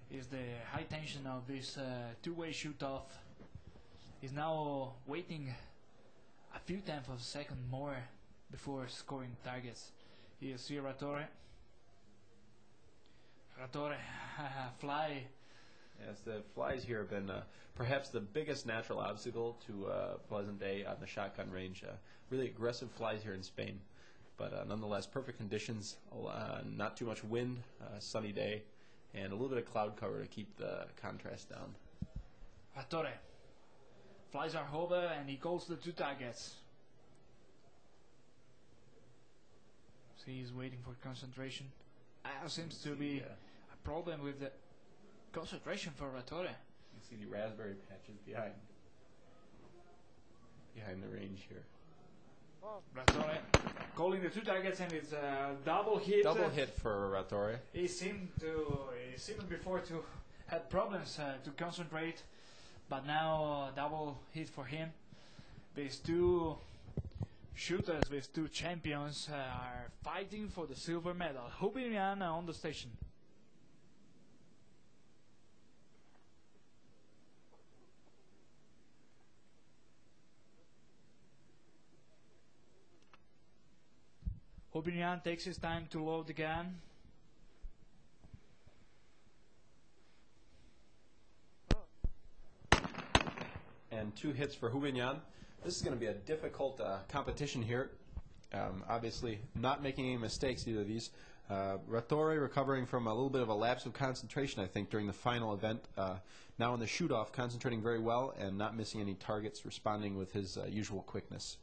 is the high tension of this 2-way shoot-off. He's now waiting a few tenths of a second more before scoring targets. Here's Ratore. Ratore, fly.
Yes, the flies here have been perhaps the biggest natural obstacle to Pleasant Day on the shotgun range. Really aggressive flies here in Spain, but nonetheless perfect conditions, not too much wind, sunny day, and a little bit of cloud cover to keep the contrast down.
Ratore. Flies are over and he goes to the 2 targets. See, he's waiting for concentration. Seems to be a problem with the concentration for Ratore.
You see the raspberry patches behind the range here.
Ratore calling the 2 targets, and it's a double hit.
Double hit for Ratore.
He seemed before to had problems to concentrate, but now double hit for him. These 2 shooters, these 2 champions are fighting for the silver medal. Hubinyan on the station. Hubinyan takes his time to load the gun.
And 2 hits for Hubinyan. This is going to be a difficult competition here. Obviously, not making any mistakes, either of these. Ratore recovering from a little bit of a lapse of concentration, I think, during the final event. Now in the shoot-off, concentrating very well and not missing any targets, responding with his usual quickness.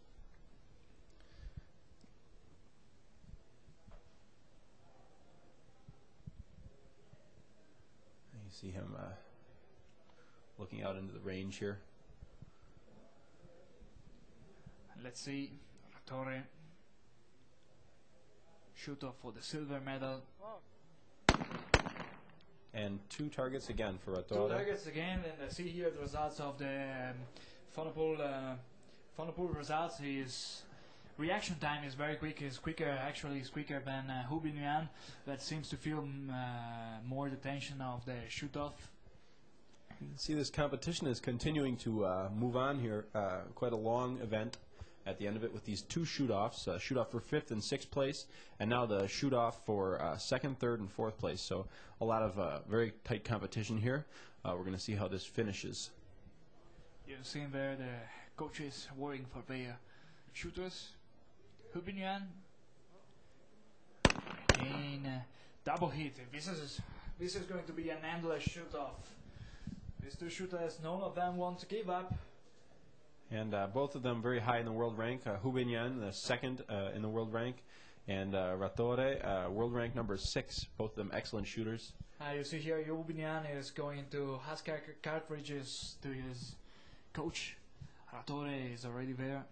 You see him looking out into the range here.
Let's see, Ratore shoot off for the silver medal.
And 2 targets again for Ratore.
2 targets again, and I see here the results of the Funapool results. His reaction time is very quick. He's quicker than Hubinyan. That seems to feel more the tension of the shoot off.
You can see this competition is continuing to move on here. Quite a long event at the end of it with these 2 shoot-offs, shoot-off for 5th and 6th place, and now the shoot-off for 2nd, 3rd, and 4th place. So a lot of very tight competition here. We're going to see how this finishes.
You've seen there the coaches working for their shooters. Hubinyan again, double hit. This is going to be an endless shoot-off. These 2 shooters, none of them want to give up.
And both of them very high in the world rank. Hubinyan, the 2nd in the world rank, and Ratore, world rank number 6. Both of them excellent shooters.
You see here, Jubinian is going to ask cartridges to his coach. Ratore is already there.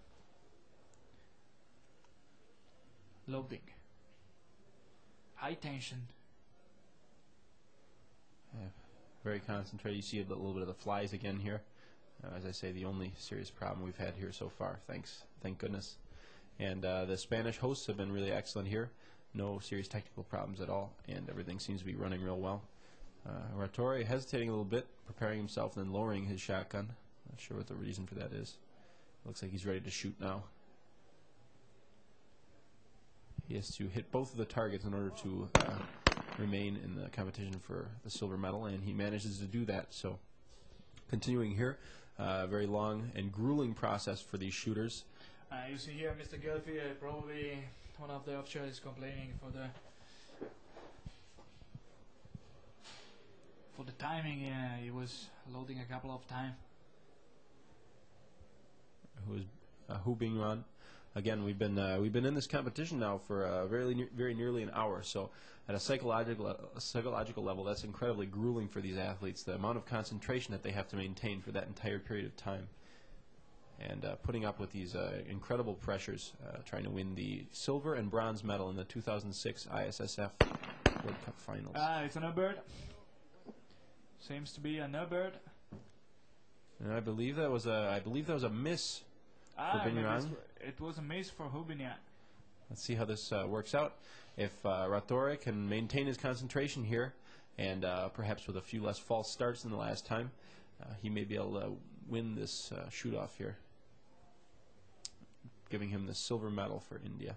Loading. High tension.
Yeah, very concentrated. You see a little bit of the flies again here. As I say, the only serious problem we've had here so far. Thank goodness. And the Spanish hosts have been really excellent here. No serious technical problems at all, and everything seems to be running real well. Ratore hesitating a little bit, preparing himself and then lowering his shotgun. Not sure what the reason for that is. Looks like he's ready to shoot now. He has to hit both of the targets in order to remain in the competition for the silver medal, and he manages to do that. So continuing here, very long and grueling process for these shooters.
You see here Mr. Gelfi, probably one of the officials is complaining for the timing. He was loading a couple of times.
Who's Hu Bingyuan? Again, we've been in this competition now for very nearly an hour. So at a psychological level, that's incredibly grueling for these athletes. The amount of concentration that they have to maintain for that entire period of time, and putting up with these incredible pressures, trying to win the silver and bronze medal in the 2006 ISSF World Cup Finals.
It's a no bird. Seems to be a no bird.
And I believe that was a miss.
It was a miss for Hubinian.
Let's see how this works out. If Ratore can maintain his concentration here, and perhaps with a few less false starts than the last time, he may be able to win this shoot-off here, giving him the silver medal for India.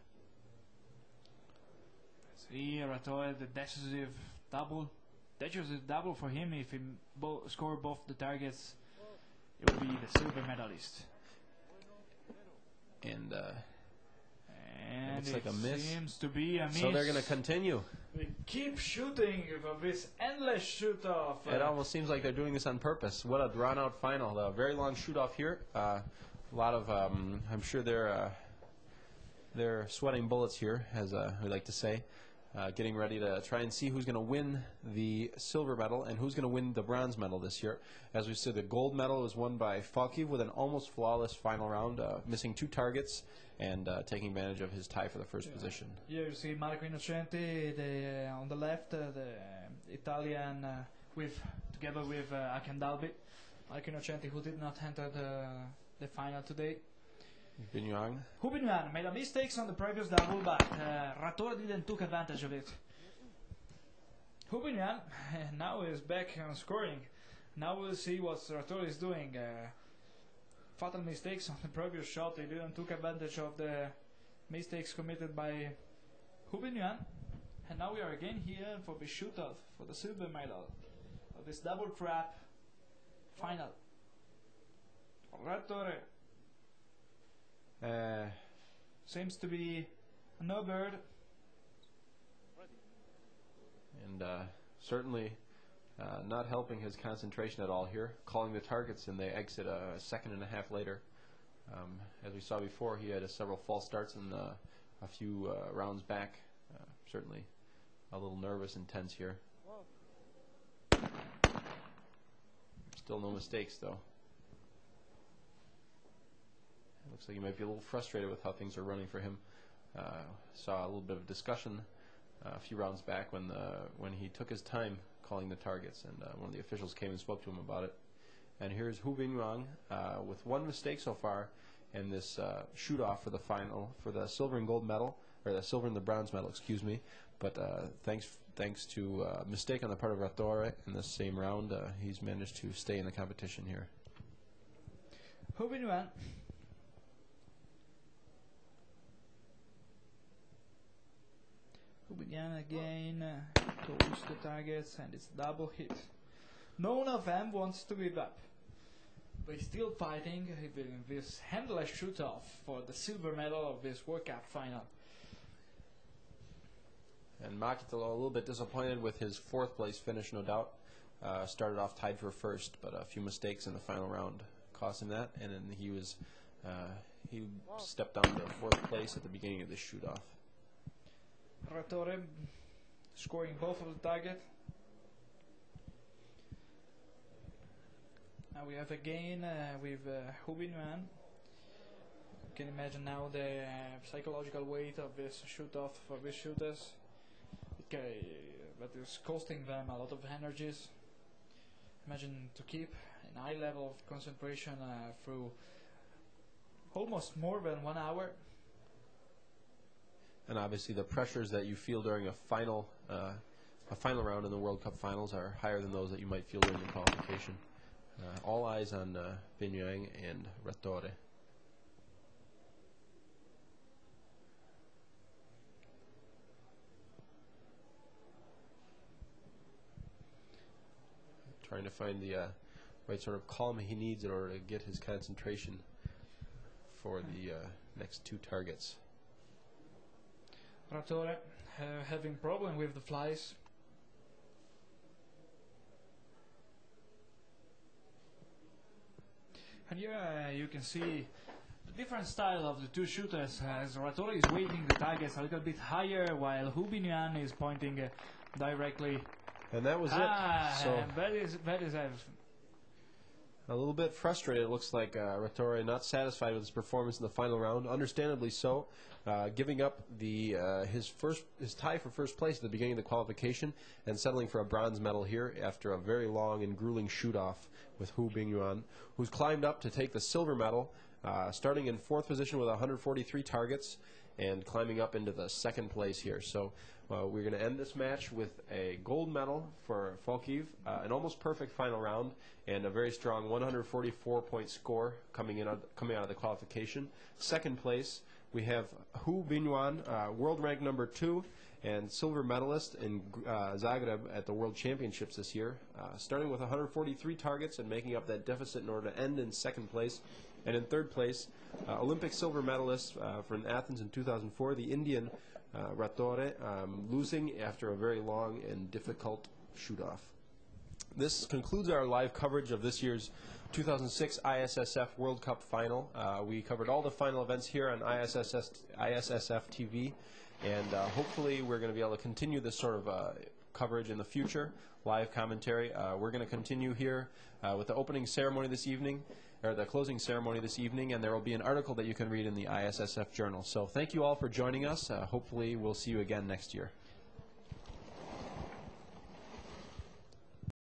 See, Ratore, the decisive double. Decisive double for him. If he score both the targets, it will be the silver medalist.
And
and
looks like a miss.
Seems to be a miss.
So they're going to continue.
They keep shooting for this endless shoot-off.
It almost seems like they're doing this on purpose. What a drawn-out final. A very long shoot-off here. A lot of, I'm sure they're sweating bullets here, as we like to say. Getting ready to try and see who's going to win the silver medal and who's going to win the bronze medal this year. As we said, the gold medal was won by Falkiv with an almost flawless final round, missing 2 targets and taking advantage of his tie for the first position.
Here you see Marco Innocenti on the left, the Italian, together with Håkan Dahlby. Marco Innocenti, who did not enter the final today.
Hu
Bingyuan made a mistakes on the previous double, but Ratore didn't took advantage of it. Hu Bingyuan now is back on scoring. Now we'll see what Ratore is doing. Fatal mistakes on the previous shot. They didn't took advantage of the mistakes committed by Hu Bingyuan. And now we are again here for the shoot-off for the silver medal of this double trap final. Ratore. Seems to be a no bird.
And certainly not helping his concentration at all here. Calling the targets, and they exit a second and a half later. As we saw before, he had several false starts and a few rounds back. Certainly a little nervous and tense here. Still no mistakes, though. Looks like he might be a little frustrated with how things are running for him. Saw a little bit of discussion a few rounds back when he took his time calling the targets, and one of the officials came and spoke to him about it. And here's Hu Bingyuan with 1 mistake so far in this shoot-off for the final for the silver and gold medal, or the silver and the bronze medal, excuse me. But thanks to a mistake on the part of Ratore in the same round, he's managed to stay in the competition here.
Hu Bingyuan. Hubinian again goes the targets, and it's double hit. None of them wants to give up. They're still fighting in this endless shoot-off for the silver medal of this World Cup final.
And Makitalo a little bit disappointed with his 4th place finish, no doubt. Started off tied for first, but a few mistakes in the final round cost him that, and then he stepped down to 4th place at the beginning of this shoot-off.
Ratore scoring both of the target. Now we have again with Hubinwan. You can imagine now the psychological weight of this shoot-off for these shooters. That is costing them a lot of energies. Imagine to keep an high level of concentration through almost more than 1 hour.
And obviously the pressures that you feel during a final round in the World Cup finals are higher than those that you might feel during the qualification. All eyes on Binyang and Ratore. Trying to find the right sort of calm he needs in order to get his concentration for the next two targets.
Ratore having problem with the flies. And here you can see the different style of the two shooters, as Ratore is weighting the targets a little bit higher while Hubinwan is pointing directly.
And that was it. So
that is
a little bit frustrated. It looks like Ratore not satisfied with his performance in the final round, understandably so, giving up his tie for first place at the beginning of the qualification and settling for a bronze medal here after a very long and grueling shoot-off with Hu Bingyuan, who's climbed up to take the silver medal, starting in 4th position with 143 targets and climbing up into the 2nd place here. So we're going to end this match with a gold medal for Folkiv, an almost perfect final round, and a very strong 144-point score coming out of the qualification. 2nd place, we have Hu Bingyuan, world rank number 2 and silver medalist in Zagreb at the World Championships this year, starting with 143 targets and making up that deficit in order to end in 2nd place. And in 3rd place, Olympic silver medalist from Athens in 2004, the Indian Ratore, losing after a very long and difficult shoot-off. This concludes our live coverage of this year's 2006 ISSF World Cup Final. We covered all the final events here on ISSF TV, and hopefully we're going to be able to continue this sort of coverage in the future, live commentary. We're going to continue here with the opening ceremony this evening, or the closing ceremony this evening, and there will be an article that you can read in the ISSF Journal. So thank you all for joining us. Hopefully we'll see you again next year.